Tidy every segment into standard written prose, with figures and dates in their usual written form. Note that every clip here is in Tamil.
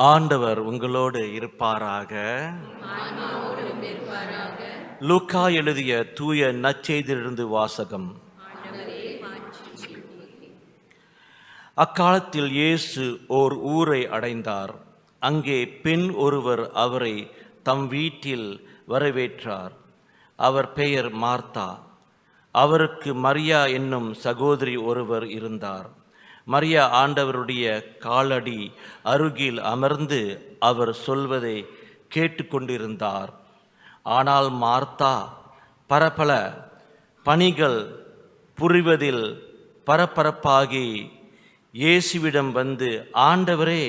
ஆண்டவர் உங்களோடு இருப்பாராக. லூக்கா எழுதிய தூய நற்செய்தியிலிருந்து வாசகம். அக்காலத்தில் இயேசு ஓர் ஊரை அடைந்தார். அங்கே பெண் ஒருவர் அவரை தம் வீட்டில் வரவேற்றார். அவர் பெயர் மார்த்தா. அவருக்கு மரியா என்னும் சகோதரி ஒருவர் இருந்தார். மரியா ஆண்டவருடைய காலடி அருகில் அமர்ந்து அவர் சொல்வதை கேட்டுக்கொண்டிருந்தார். ஆனால் மார்த்தா பரபல பணிகள் புரிவதில் பரபரப்பாகி இயேசுவிடம் வந்து, ஆண்டவரே,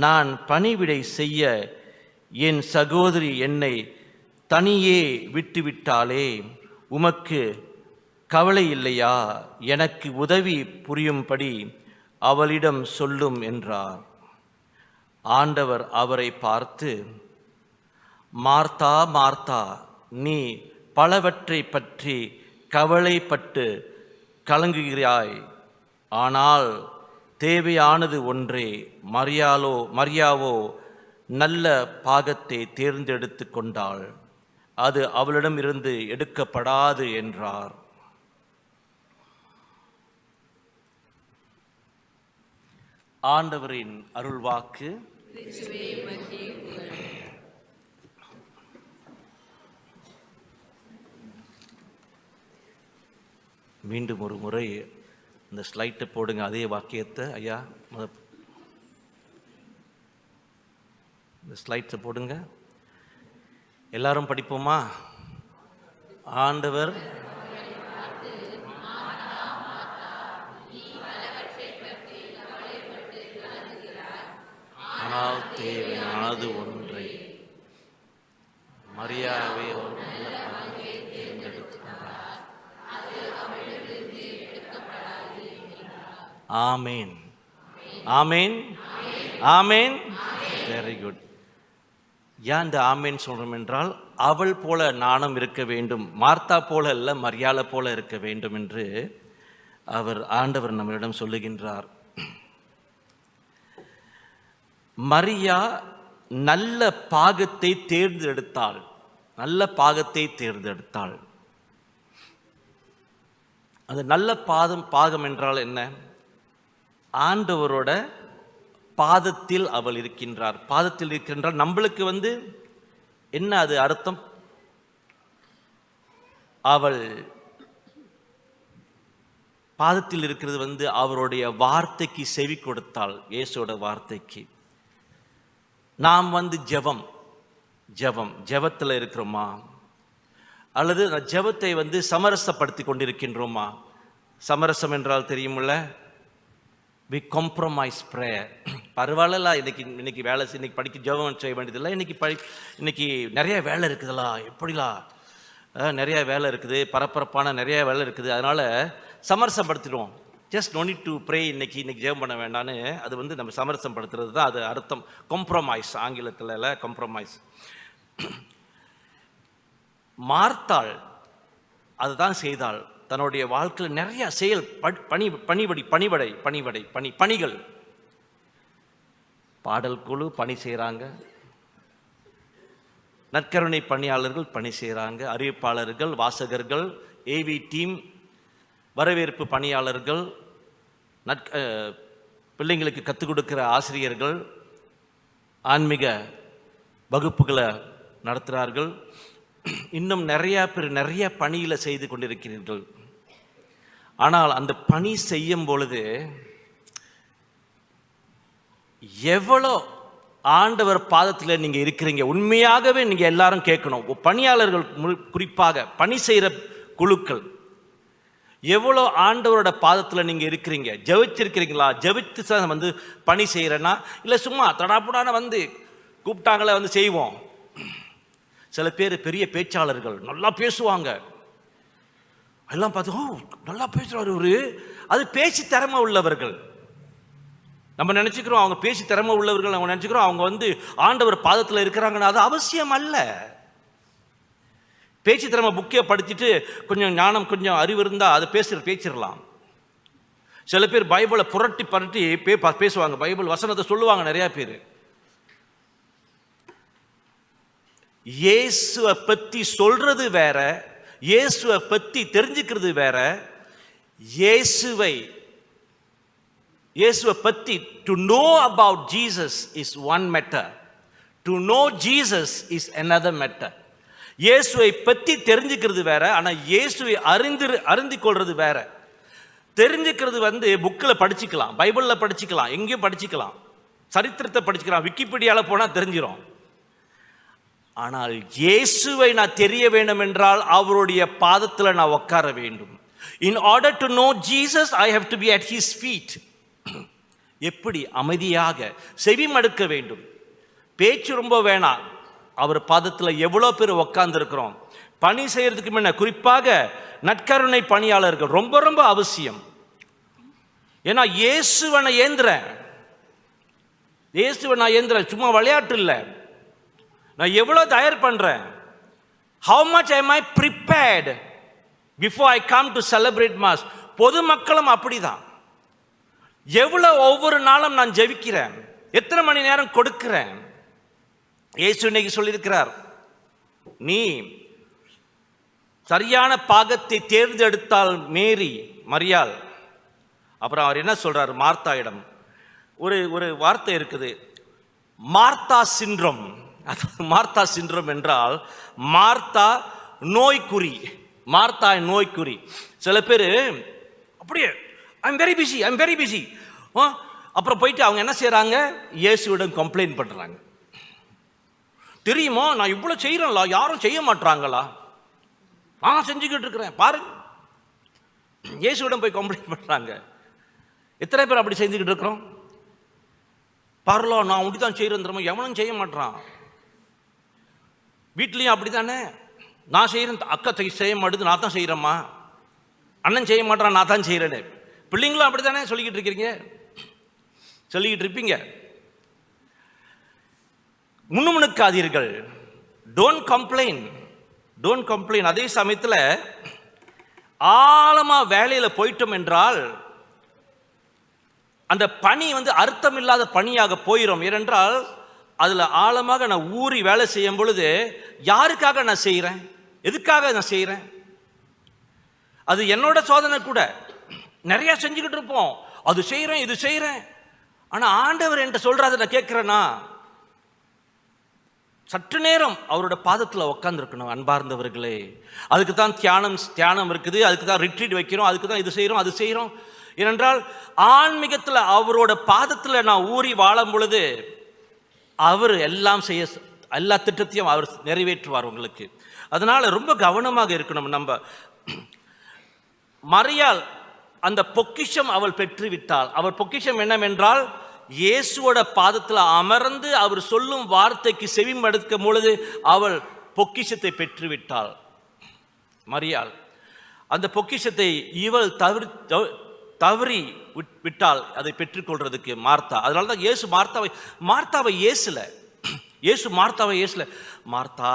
நான் பணிவிடை செய்ய என் சகோதரி என்னை தனியே விட்டுவிட்டாளே, உமக்கு கவலை இல்லையா? எனக்கு உதவி புரியும்படி அவளிடம் சொல்லும் என்றார். ஆண்டவர் அவரை பார்த்து, மார்த்தா மார்த்தா, நீ பலவற்றை பற்றி கவலைப்பட்டு கலங்குகிறாய். ஆனால் தேவையானது ஒன்றே. மரியாவோ நல்ல பாகத்தை தேர்ந்தெடுத்து கொண்டாள். அது அவளிடமிருந்து எடுக்கப்படாது என்றார். ஆண்டவரின் அருள்வாக்கு. மீண்டும் ஒரு முறை இந்த ஸ்லைட்டை போடுங்க, அதே வாக்கியத்தை. ஐயா, இந்த ஸ்லைட்ஸை போடுங்க. எல்லாரும் படிப்போமா? ஆண்டவர் ஆனால் தேவையானது ஒன்றை. மரியாவே ஒரு நல்ல பங்கை தேர்ந்தெடுத்துக்கொண்டார். ஆமேன், ஆமேன், ஆமேன். Very good. ஏன் இந்த ஆமேன் சொல்றோம் என்றால், அவள் போல நானும் இருக்க வேண்டும், மார்த்தா போல அல்ல, மரியாதை போல இருக்க வேண்டும் என்று ஆண்டவர் நம்மளிடம் சொல்லுகின்றார். மரியா நல்ல பாகத்தை தேர்ந்தெடுத்தாள். நல்ல பாகத்தை தேர்ந்தெடுத்தாள். அது நல்ல பாகம் என்றால் என்ன? ஆண்டவரோட பாதத்தில் அவள் இருக்கின்றார். பாதத்தில் இருக்கின்றால் நம்மளுக்கு என்ன அது அர்த்தம்? அவள் பாதத்தில் இருக்கிறது அவருடைய வார்த்தைக்கு செவி கொடுத்தாள். இயேசுவோட வார்த்தைக்கு. நாம் ஜெபத்தில் இருக்கிறோமா? அல்லது ஜெபத்தை சமரசப்படுத்தி கொண்டிருக்கின்றோமா? சமரசம் என்றால் தெரியுமில்ல? We compromise prayer. பரவாயில்ல, இன்னைக்கு வேலை, இன்னைக்கு படிக்க ஜெபம் செய்ய வேண்டியதில்லை, இன்னைக்கு நிறைய வேலை இருக்குதுல்ல, எப்படிலாம் நிறைய வேலை இருக்குது, பரபரப்பான நிறைய வேலை இருக்குது, அதனால் சமரசப்படுத்திடுவோம். Just no need to pray, இன்னைக்கு ஜெபம் பண்ண வேண்டான்னு அது நம்ம சமரசப்படுத்துறது தான் அது அர்த்தம். காம்ப்ரமைஸ், ஆங்கிலத்தில் காம்ப்ரமைஸ். மார்த்தாள் அதுதான் செய்தாள். தன்னுடைய வாழ்க்கையில் நிறைய செயல், பணிகள். பாடல் குழு பணி செய்கிறாங்க, நற்கருணை பணியாளர்கள் பணி செய்கிறாங்க, அறிவிப்பாளர்கள், வாசகர்கள், ஏவி டீம், வரவேற்பு பணியாளர்கள், பிள்ளைங்களுக்கு கற்றுக் கொடுக்கிற ஆசிரியர்கள், ஆன்மீக வகுப்புகளை நடத்துகிறார்கள். இன்னும் நிறையா பேர் நிறைய பணியில் செய்து கொண்டிருக்கிறீர்கள். ஆனால் அந்த பணி செய்யும் பொழுது எவ்வளோ ஆண்டவர் பாதத்தில் நீங்கள் இருக்கிறீங்க? உண்மையாகவே நீங்கள் எல்லாரும் கேட்கணும். பணியாளர்கள், குறிப்பாக பணி செய்கிற குழுக்கள், எவ்வளோ ஆண்டவரோட பாதத்தில் நீங்கள் இருக்கிறீங்க? ஜெபிச்சிருக்கிறீங்களா? ஜெபித்து பணி செய்கிறேன்னா, இல்லை சும்மா தடாப்புடான கூப்பிட்டாங்களே செய்வோம். சில பேர் பெரிய பேச்சாளர்கள், நல்லா பேசுவாங்க, எல்லாம் பார்த்து, ஓ நல்லா பேசுகிறார் இவரு. அது பேச்சு திறமை உள்ளவர்கள். நம்ம நினச்சிக்கிறோம் அவங்க பேச்சு திறமை உள்ளவர்கள், அவங்க நினச்சிக்கிறோம் அவங்க ஆண்டவர் பாதத்தில் இருக்கிறாங்கன்னா அது அவசியம் அல்ல. பேச்சு திறமை புக்கே படிச்சுட்டு கொஞ்சம் ஞானம், கொஞ்சம் அறிவு இருந்தால் அது பேசிடலாம். சில பேர் பைபிளை புரட்டி பேசுவாங்க, பைபிள் வசனத்தை சொல்லுவாங்க நிறையா பேர். இயேசுவை பற்றி சொல்றது வேற, இயேசுவை பற்றி தெரிஞ்சுக்கிறது வேற. இயேசுவை பற்றி to know about Jesus is one matter, to know Jesus is another matter. இயேசுவை பற்றி தெரிஞ்சுக்கிறது வேற, ஆனால் இயேசுவை அறிந்து கொள்றது வேற. தெரிஞ்சுக்கிறது புக்கில் படிச்சுக்கலாம், பைபிளில் படிச்சுக்கலாம், எங்கேயும் படிச்சுக்கலாம், சரித்திரத்தை படிச்சுக்கலாம், விக்கிபீடியாவில் போனால் தெரிஞ்சிடும். ஆனால் இயேசுவை நான் தெரிய வேண்டும் என்றால் அவருடைய பாதத்தில் நான் உட்கார வேண்டும். In order to know Jesus, I have to be at his feet. எப்படி அமைதியாக செவி மடுக்க வேண்டும், பேச்சு ரொம்ப வேணாம். அவர் பாதத்தில் எவ்வளோ பேர் உட்கார்ந்து இருக்கிறோம். பணி செய்யறதுக்கு முன்ன குறிப்பாக நற்கருணை பணியாளர்கள் ரொம்ப ரொம்ப அவசியம். ஏன்னா இயேசுவை நான் ஏந்துறேன், சும்மா விளையாட்டு இல்லை. நான் எவ்வளோ தயார் பண்றேன். How much am I prepared before I come to celebrate mass? பொதுமக்களும் அப்படிதான். எவ்வளவு ஒவ்வொரு நாளும் நான் ஜெபிக்கிறேன், எத்தனை மணி நேரம் கொடுக்கிறேன். இயேசு இன்னைக்கு சொல்லியிருக்கிறார், நீ சரியான பாகத்தை தேர்ந்தெடுத்தால் மரியாள். அப்புறம் அவர் என்ன சொல்றார் மார்த்தாயிடம், ஒரு வார்த்தை இருக்குது, மார்த்தா சிண்ட்ரோம். மார்த்தா சிண்ட்ரோம் என்றால் மார்த்தா நோய்க்குறி. மார்த்தா நோய்க்குறி. சில பேர் அப்படியே ஐம் வெரி பிஸி. அப்புறம் போயிட்டு அவங்க என்ன செய்யறாங்க, இயேசுவிடம் கம்ப்ளைண்ட் பண்றாங்க. தெரியுமா நான் இவ்வளவு செய்யறேன்ல, யாரும் செய்ய மாட்டாங்களா? நான் செஞ்சுக்கிட்டு இருக்கிறேன் பாருங்க. இயேசுவிடம் போய் கம்ப்ளைண்ட் பண்றாங்க. எத்தனை பேர் அப்படி செஞ்சுக்கிட்டு இருக்கிறோம்? பாருலோ நான் அப்படித்தான் செய்யறேன், எவனும் செய்ய மாட்டான். வீட்லயும் அப்படித்தானே, நான் செய்யறேன், அக்கா செய்ய மாட்டேது, நான் தான் செய்யறேம்மா. அண்ணன் செய்ய மாட்டான், நான் தான் செய்யறேன்னு. பிள்ளைங்களும் அப்படித்தானே சொல்லிக்கிட்டு இருக்கிறீங்க, சொல்லிக்கிட்டு இருப்பீங்க. முணுமுணுக்காதீர்கள், டோன்ட் கம்ப்ளைன். அதே சமயத்தில் ஆழமா வேலையில போயிட்டோம் என்றால் அந்த பணி அர்த்தம் இல்லாத பணியாக போயிடும். ஏனென்றால் அதுல ஆழமாக நான் ஊறி வேலை செய்யும் பொழுது யாருக்காக நான் செய்யறேன், எதுக்காக நான் செய்யறேன்? அது என்னோட சோதனை கூட. நிறைய செஞ்சுக்கிட்டு இருப்போம், அது செய்யறேன் இது செய்யறேன். ஆனா ஆண்டவர் என்கிட்ட சொல்றாரு, நான் கேட்கிறேனா? சற்று நேரம் அவரோட பாதத்தில் உட்கார்ந்துருக்கணும். அன்பார்ந்தவர்களே, அதுக்கு தான் தியானம் இருக்குது, அதுக்கு தான் ரிட்ரீட் வைக்கிறோம், அதுக்கு தான் இது செய்கிறோம் அது செய்கிறோம். ஏனென்றால் ஆன்மீகத்தில் அவரோட பாதத்தில் நான் ஊறி வாழும் பொழுது அவர் எல்லா திட்டத்தையும் அவர் நிறைவேற்றுவார் உங்களுக்கு. அதனால ரொம்ப கவனமாக இருக்கணும். நம்ம மரியாள் அந்த பொக்கிஷம் அவள் பெற்றுவிட்டாள். அவள் பொக்கிஷம் என்னவென்றால் இயேசுவோட பாதத்தில் அமர்ந்து அவர் சொல்லும் வார்த்தைக்கு செவிமடுக்கும் பொழுது அவள் பொக்கிஷத்தை பெற்றுவிட்டாள். மரியாள் அந்த பொக்கிஷத்தை இவள் தவறி விட்டால் அதை பெற்றுக்கொள்றதுக்கு மார்த்தா. அதனால தான் இயேசு மார்த்தாவை ஏசல. மார்த்தா,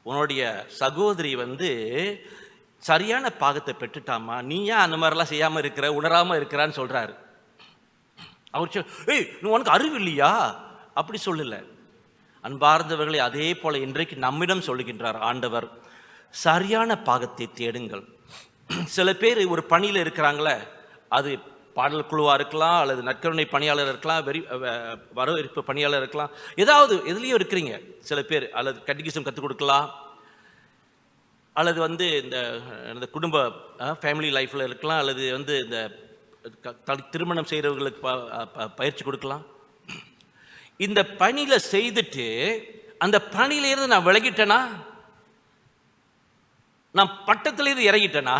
உன்னுடைய சகோதரி சரியான பாகத்தை பெற்றுட்டாமா, நீ ஏன் அந்த மாதிரிலாம் செய்யாம இருக்கிற, உணராம இருக்கிறான்னு சொல்றாரு. அவர் உனக்கு அறிவு இல்லையா? அப்படி சொல்லல. அன்பார்ந்தவர்களை, அதே போல இன்றைக்கு நம்மிடம் சொல்லுகின்றார் ஆண்டவர், சரியான பாகத்தை தேடுங்கள். சில பேர் ஒரு பணியில் இருக்கிறாங்களே, அது பாடல் குழுவாக இருக்கலாம், அல்லது நற்கருணை பணியாளர் இருக்கலாம், வரவேற்பு பணியாளர் இருக்கலாம், ஏதாவது எதுலேயும் இருக்கிறீங்க சில பேர். அல்லது கட்டிகிசம் கற்றுக் கொடுக்கலாம், அல்லது இந்த குடும்ப ஃபேமிலி லைஃப்பில் இருக்கலாம், அல்லது இந்த திருமணம் செய்கிறவர்களுக்கு பயிற்சி கொடுக்கலாம். இந்த பணியில் செய்துட்டு அந்த பணியிலிருந்து நான் விலகிட்டேனா, நான் பட்டத்திலிருந்து இறங்கிட்டேனா?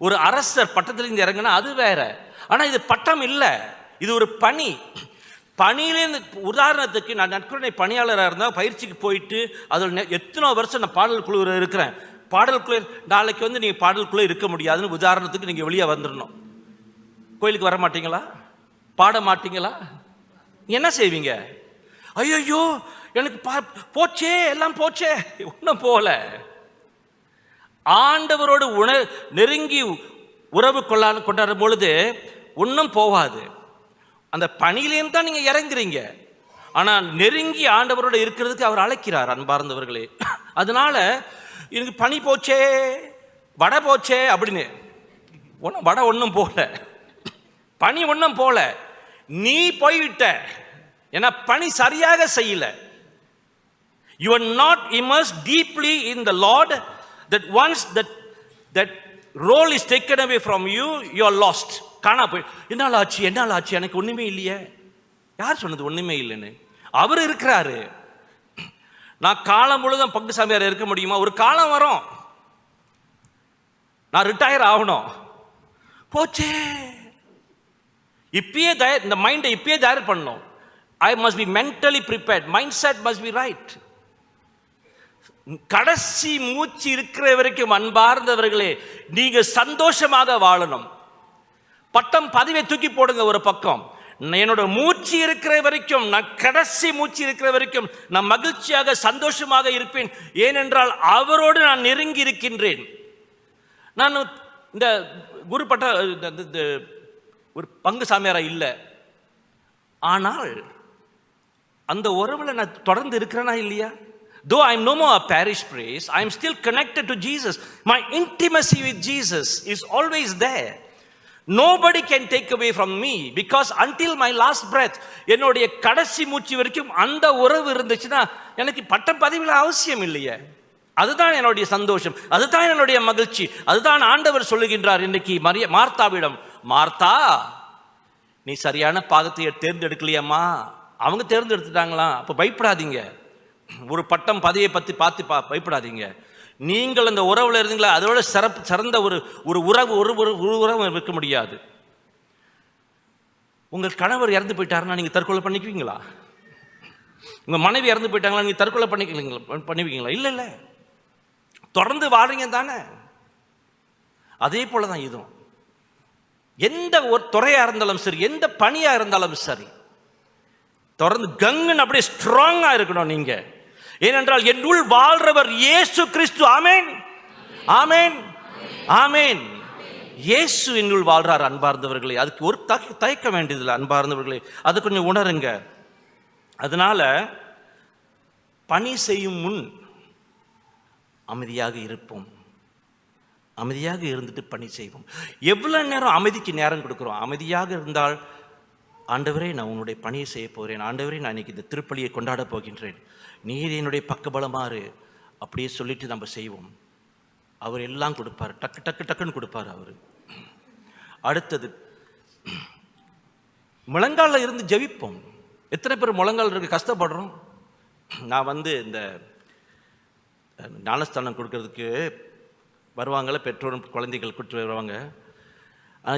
ஒரு அரசர் பட்டத்திலிருந்து இறங்கினா அது வேற. ஆனா இது பட்டம் இல்லை, இது ஒரு பணி. பணியிலேருந்து உதாரணத்துக்கு நான் நற்கருணை பணியாளராக இருந்தால் பயிற்சிக்கு போயிட்டு அதில் எத்தனை வருஷம் நான் பாடல் குழு இருக்கிறேன். பாடல் குழு நாளைக்கு நீங்கள் பாடல் குழு இருக்க முடியாதுன்னு உதாரணத்துக்கு நீங்கள் வெளியே வந்துடணும். கோயிலுக்கு வர மாட்டீங்களா? பாட மாட்டீங்களா? என்ன செய்வீங்க? ஐயோ எனக்கு போச்சே, எல்லாம் போச்சே. ஒன்றும் போல. ஆண்டவரோடு நெருங்கி உறவு கொண்டாடும் பொழுது ஒன்றும் போகாது. அந்த பணியிலேருந்து தான் நீங்க இறங்குறீங்க. ஆனால் நெருங்கி ஆண்டவரோட இருக்கிறதுக்கு அவர் அழைக்கிறார் அன்பார்ந்தவர்களே. அதனால எனக்கு பனி போச்சே, வடை போச்சே அப்படின்னு ஒன்றும் வடை ஒன்றும் போகல, பனி ஒன்றும் போகல, நீ போய்விட்ட. ஏன்னா பணி சரியாக செய்யல. You are not immersed deeply in the Lord, that once that role is taken away from you, you are lost. காணா போய் என்னால் ஆச்சு எனக்கு ஒண்ணுமே இல்லையே. யார் சொன்னது ஒண்ணுமே இல்லைன்னு? அவர் இருக்கிறாரு. நான் காலம் முழுதும் பங்கு சாமியார் இருக்க முடியுமா? ஒரு காலம் வரும், நான் ரிட்டையர் ஆகணும். போச்சே, இப்பயே இந்த மைண்டை இப்பயே தயார் பண்ணணும். I must be mentally prepared. Mindset must be right. கடைசி மூச்சு இருக்கிற வரைக்கும் அன்பார்ந்தவர்களே நீங்க சந்தோஷமாக வாழணும். பட்டம் பதவியை தூக்கி போடுங்க ஒரு பக்கம். என்னோட மூச்சு இருக்கிற வரைக்கும், நான் கடைசி மூச்சு இருக்கிற வரைக்கும் நான் மகிழ்ச்சியாக சந்தோஷமாக இருப்பேன். ஏனென்றால் அவரோடு நான் நெருங்கி இருக்கின்றேன். நான் இந்த குரு பட்ட ஒரு பங்கு சாமியாரா இல்லை, ஆனால் அந்த உறவுல நான் தொடர்ந்து இருக்கிறேனா இல்லையா? Though I am no more a parish priest, I am still connected to Jesus. My intimacy with Jesus is always there. Nobody can take away from me, because until my last breath, என்னுடைய கடைசி மூச்சு வரைக்கும் அந்த உறவு இருந்துச்சுன்னா எனக்கு பட்டம் பதவியில் அவசியம் இல்லையே. அதுதான் என்னுடைய சந்தோஷம், அதுதான் என்னுடைய மகிழ்ச்சி. அதுதான் ஆண்டவர் சொல்லுகின்றார் இன்னைக்கு மார்த்தாவிடம், மார்த்தா நீ சரியான பாதத்தை தேர்ந்தெடுக்கலையம்மா. அவங்க தேர்ந்தெடுத்துட்டாங்களா? அப்போ பயப்படாதீங்க. ஒரு பட்டம் பதவியை பற்றி பார்த்து பயப்படாதீங்க. நீங்கள் அந்த உறவுல இருந்தீங்களா, அதோட சிறந்த ஒரு உறவு உறவு இருக்க முடியாது. உங்கள் கணவர் இறந்து போயிட்டாருன்னா நீங்கள் தற்கொலை பண்ணிக்குவீங்களா? உங்கள் மனைவி இறந்து போயிட்டாங்களா நீங்கள் தற்கொலை பண்ணுவீங்களா? இல்லை இல்லை, தொடர்ந்து வாழ்றீங்க தானே. அதே போல தான் இதுவும். எந்த ஒரு துறையாக இருந்தாலும் சரி, எந்த பணியாக இருந்தாலும் சரி, தொடர்ந்து கங்குன்னு அப்படியே ஸ்ட்ராங்காக இருக்கணும் நீங்க. ஏனென்றால் என்னுள் வாழ்றவர் இயேசு கிறிஸ்து. ஆமேன், ஆமேன், ஆமேன். இயேசு என்னுள் வாழ்றார் அன்பார்ந்தவர்களே. அதுக்கு ஒரு தயக்க வேண்டியதில்லை அன்பார்ந்தவர்களே, அது கொஞ்சம் உணருங்க. அதனால பணி செய்யும் முன் அமைதியாக இருப்போம். அமைதியாக இருந்துட்டு பணி செய்வோம். எவ்வளவு நேரம் அமைதிக்கு நேரம் கொடுக்குறோம்? அமைதியாக இருந்தால், ஆண்டவரே நான் உன்னுடைய பணியை செய்ய போகிறேன், ஆண்டவரே நான் இன்னைக்கு இந்த திருப்பலியை கொண்டாட போகின்றேன், நீர் என்னுடைய பக்கபலமாறு, அப்படியே சொல்லிட்டு நம்ம செய்வோம். அவர் எல்லாம் கொடுப்பார், டக்கு டக்கு டக்குன்னு கொடுப்பார் அவர். அடுத்தது முழங்காலில் இருந்து ஜெபிப்போம். எத்தனை பேர் முழங்கால் இருக்கு கஷ்டப்படுறோம்? நான் இந்த ஞானஸ்தானம் கொடுக்கறதுக்கு வருவாங்கள பெற்றோரும் குழந்தைகள் கூட்டு வருவாங்க.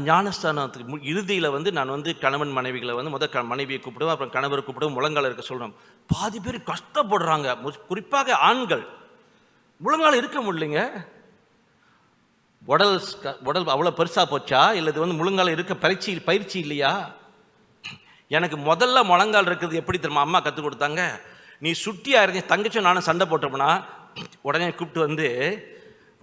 ஞானஸ்தானத்துக்கு இறுதியில் நான் கணவன் மனைவிகளை முதல் மனைவியை கூப்பிடுவேன், அப்புறம் கணவரை கூப்பிடுவோம், முழங்கால் இருக்க சொல்கிறோம். பாதி பேர் கஷ்டப்படுறாங்க, குறிப்பாக ஆண்கள். முழங்கால் இருக்க முடியலைங்க. உடல் அவ்வளோ பெருசாக போச்சா, இல்லை இது முழங்கால் இருக்க பயிற்சி இல்லையா? எனக்கு முதல்ல முழங்கால் இருக்கிறது எப்படி தெரியுமா அம்மா கற்றுக் கொடுத்தாங்க. நீ சுட்டியாக இருந்த தங்கச்சும் நானும் சண்டை போட்டோம்னா உடனே கூப்பிட்டு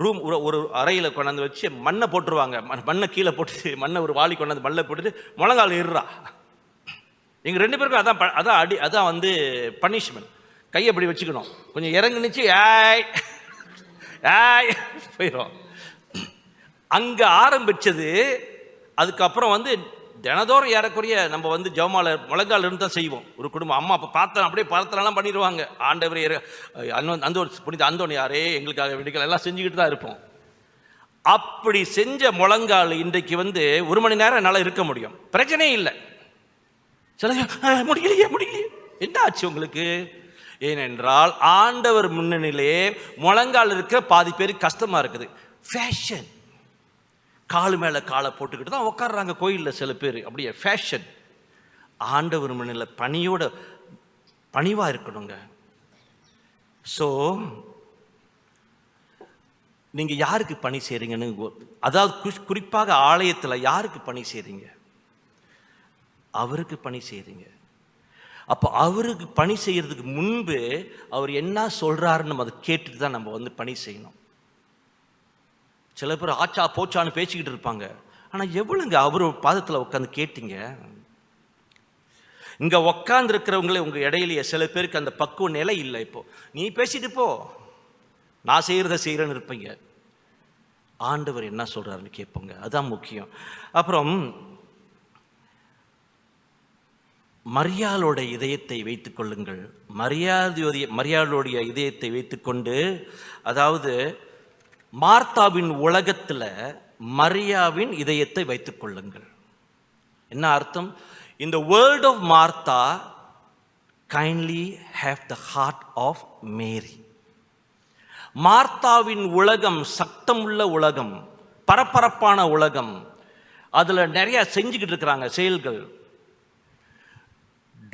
ரூம் ஒரு அறையில் கொண்டாந்து வச்சு மண்ணை போட்டுருவாங்க. மண்ணை கீழே போட்டு மண்ணை ஒரு வாளி கொண்டாந்து மண்ணை போட்டுட்டு முழங்கால் ஏறுறா. எங்கள் 2 பேருக்கும் அதான் அடி, அதான் பனிஷ்மெண்ட். கையை அப்படி வச்சுக்கணும், கொஞ்சம் இறங்குனுச்சு ஏய் ஏய் போயிடும். அங்கே ஆரம்பித்தது. அதுக்கப்புறம் தினதோறும் ஏறக்குறைய நம்ம ஜெபமாலை முழங்கால் இருந்து தான் செய்வோம். ஒரு குடும்பம் அம்மா அப்போ பார்த்தா அப்படியே பார்த்தலாம் பண்ணிடுவாங்க. ஆண்டவரே அந்த ஒரு புனித அந்தோணியாரே எங்களுக்காக வேண்டிகள் எல்லாம் செஞ்சுக்கிட்டு தான் இருப்போம். அப்படி செஞ்ச முழங்கால் இன்றைக்கு 1 மணி நேரம் என்னால் இருக்க முடியும், பிரச்சனையே இல்லை. சில முடியலையே என்ன ஆச்சு உங்களுக்கு? ஏனென்றால் ஆண்டவர் முன்னணியிலே முழங்கால் இருக்க பாதி பேருக்கு கஷ்டமாக இருக்குது. ஃபேஷன், காலு மேலே காலை போட்டுக்கிட்டு தான் உட்காடுறாங்க கோயிலில் சில பேர், அப்படியே ஃபேஷன். ஆண்டவர் முன்னில் பணிவாக இருக்கணுங்க. ஸோ நீங்கள் யாருக்கு பணி செய்கிறீங்கன்னு, அதாவது குறிப்பாக ஆலயத்தில் யாருக்கு பணி செய்கிறீங்க? அவருக்கு பணி செய்கிறீங்க. அப்போ அவருக்கு பணி செய்கிறதுக்கு முன்பு அவர் என்ன சொல்கிறாருன்னு நம்ம அதை கேட்டுட்டு தான் நம்ம பணி செய்யணும். சில பேர் ஆச்சா போச்சான்னு பேசிக்கிட்டு இருப்பாங்க. ஆனால் எவ்வளோங்க அவர் பாதத்தில் உட்காந்து கேட்டீங்க? இங்கே உக்காந்துருக்கிறவங்களே உங்கள் இடையிலேயே சில பேருக்கு அந்த பக்குவ நிலை இல்லை. இப்போ நீ பேசிட்டு போ, நான் செய்கிறத செய்கிறேன்னு இருப்பீங்க. ஆண்டவர் என்ன சொல்கிறாருன்னு கேட்போங்க, அதுதான் முக்கியம். அப்புறம் மரியாளோட இதயத்தை வைத்து கொள்ளுங்கள். மரியாளுடைய இதயத்தை வைத்துக்கொண்டு, அதாவது மார்த்தாவின் உலகத்தில் மரியாவின் இதயத்தை வைத்துக் கொள்ளுங்கள். என்ன அர்த்தம்? In the world of Martha, kindly have the heart of Mary. மார்த்தாவின் உலகம் சத்தமுள்ள உலகம், பரபரப்பான உலகம், அதில் நிறைய செஞ்சுக்கிட்டு இருக்கிறாங்க செயல்கள்.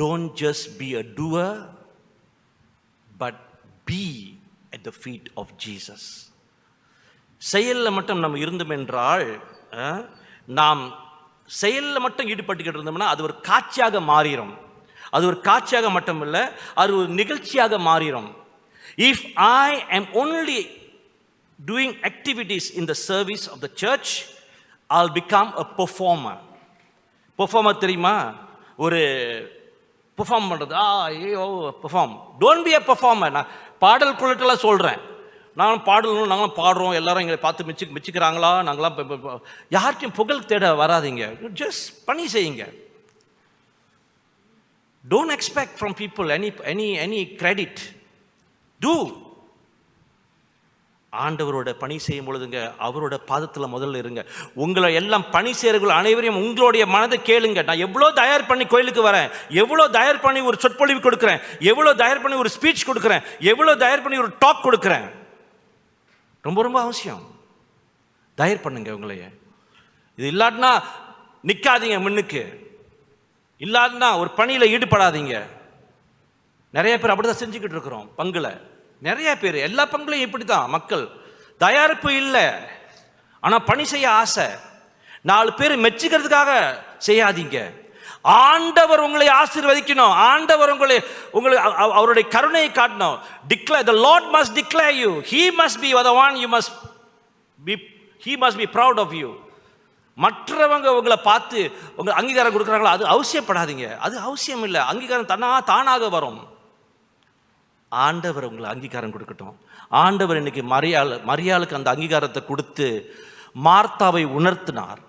Don't just be a doer, but be at the feet of Jesus. செயலில் மட்டும் நம்ம இருந்தோம் என்றால், நாம் செயலில் மட்டும் ஈடுபட்டுக்கிட்டு இருந்தோம்னா அது ஒரு காட்சியாக மாறிடும். அது ஒரு காட்சியாக மட்டும் இல்லை, அது ஒரு நிகழ்ச்சியாக மாறிடும். If I am only doing activities in the service of the church, I'll become a performer. Performer தெரியுமா? ஒரு பெர்ஃபார்ம் பண்ணுறது. ஐயோ perform. Don't be a performer. நான் பாடல் குழுட்டெல்லாம் சொல்கிறேன், நாங்களும் பாடலும் நாங்களும் பாடுறோம், எல்லாரும் எங்களை பார்த்து மிச்சிக்கிறாங்களா, நாங்களாம் யார்கிட்டையும் புகழ் தேட வராதிங்க. ஜஸ்ட் பணி செய்யுங்க. Don't expect from people any credit. Do. ஆண்டவரோட பணி செய்யும் பொழுதுங்க அவரோட பாதத்தில் முதல்ல இருங்க. உங்களை எல்லாம் பணி செய்கிறவர்கள் அனைவரையும் உங்களுடைய மனதை கேளுங்க. நான் எவ்வளோ தயார் பண்ணி கோயிலுக்கு வரேன், எவ்வளோ தயார் பண்ணி ஒரு சொற்பொழிவு கொடுக்குறேன், எவ்வளோ தயார் பண்ணி ஒரு ஸ்பீச் கொடுக்குறேன், எவ்வளோ தயார் பண்ணி ஒரு டாக் கொடுக்குறேன். ரொம்ப ரொம்ப அவசியம். தயார் பண்ணுங்க உங்களைய. இது இல்லாட்டினா நிற்காதீங்க முன்னுக்கு, இல்லாட்டினா ஒரு பணியில் ஈடுபடாதீங்க. நிறைய பேர் அப்படி தான் செஞ்சுக்கிட்டு இருக்கிறோம் பங்குல. நிறைய பேர் எல்லா பங்குலையும் இப்படி தான். மக்கள் தயாரிப்பு இல்லை, ஆனால் பணி செய்ய ஆசை. 4 பேர் மெச்சிக்கிறதுக்காக செய்யாதீங்க. ஆண்டவர் உங்களை ஆசீர்வதிக்கணும். ஆண்டவர் உங்களை அவருடைய கருணையை காட்டணும். Declare, the Lord must declare you. He must be the one you must be. He must be proud of you. மற்றவங்க உங்களை பார்த்து உங்க அங்கீகாரம் கொடுக்குறாங்களா, அது அவசியப்படாதீங்க. அது அவசியம் இல்லை. அங்கீகாரம் தானாக வரும். ஆண்டவர் உங்களை அங்கீகாரம் கொடுக்கட்டும். ஆண்டவர் இன்னைக்கு மரியாளுக்கு அந்த அங்கீகாரத்தை கொடுத்து மார்த்தாவை உணர்த்தினார்.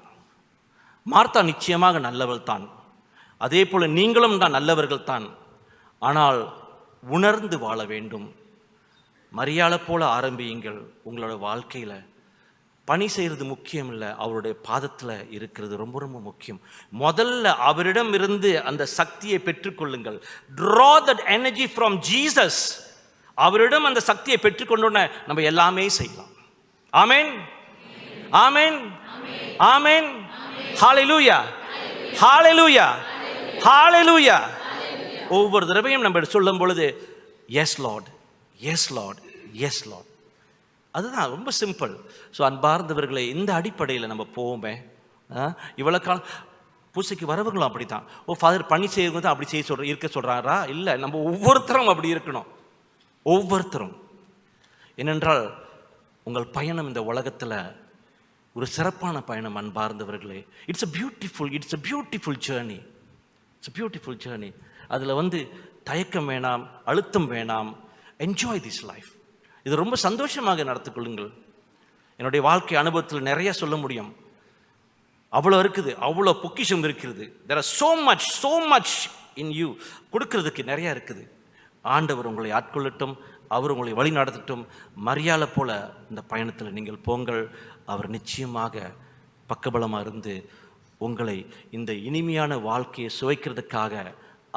மார்த்தா நிச்சயமாக நல்லவள் தான், அதே போல நீங்களும் தான் நல்லவர்கள் தான். ஆனால் உணர்ந்து வாழ வேண்டும். மரியாளை போல ஆரம்பியுங்கள். உங்களோட வாழ்க்கையில் பணி செய்கிறது முக்கியம் இல்லை, அவருடைய பாதத்தில் இருக்கிறது ரொம்ப ரொம்ப முக்கியம். முதல்ல அவரிடம் இருந்து அந்த சக்தியை பெற்றுக்கொள்ளுங்கள். Draw that energy from Jesus. அவரிடம் அந்த சக்தியை பெற்றுக்கொண்டோன்னே நம்ம எல்லாமே செய்யலாம். ஆமென், ஆமென், ஆமென். ஹalleluya, ஹalleluya, ஹalleluya. ஒவ்வொரு தடவையும் நம்ம சொல்லும் பொழுது yes lord, yes lord, yes lord. அதுதான் ரொம்ப சிம்பிள். ஸோ அன்பார்ந்தவர்களை, இந்த அடிப்படையில் நம்ம போவோமே. இவ்வளோ காலம் பூசைக்கு வரவங்களும் அப்படி தான். ஃபாதர் பணி செய்யறவங்க தான் அப்படி செய்ய இருக்க சொல்கிறாரா? இல்லை, நம்ம ஒவ்வொருத்தரும் அப்படி இருக்கணும். ஒவ்வொருத்தரும். ஏனென்றால் உங்கள் பயணம் இந்த உலகத்தில் ஒரு சிறப்பான பயணம் அன்பார்ந்தவர்களே. It's a beautiful journey. It's a beautiful journey. அதில் தயக்கம் வேணாம், அழுத்தம் வேணாம். Enjoy this life. இது ரொம்ப சந்தோஷமாக நடத்திக்கொள்ளுங்கள். என்னுடைய வாழ்க்கை அனுபவத்தில் நிறைய சொல்ல முடியும். அவ்வளோ இருக்குது, அவ்வளோ பொக்கிஷம் இருக்கிறது. there are so much in you. கொடுக்கறதுக்கு நிறையா இருக்குது. ஆண்டவர் உங்களை ஆட்கொள்ளட்டும், அவர் உங்களை வழி நடத்தட்டும். மரியாதை போல இந்த பயணத்தில் நீங்கள் போங்கள். அவர் நிச்சயமாக பக்கபலமாக இருந்து உங்களை இந்த இனிமையான வாழ்க்கையை சுவைக்கிறதுக்காக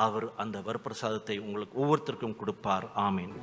அவர் அந்த வரப்பிரசாதத்தை உங்களுக்கு ஒவ்வொருத்தருக்கும் கொடுப்பார். ஆமீன்.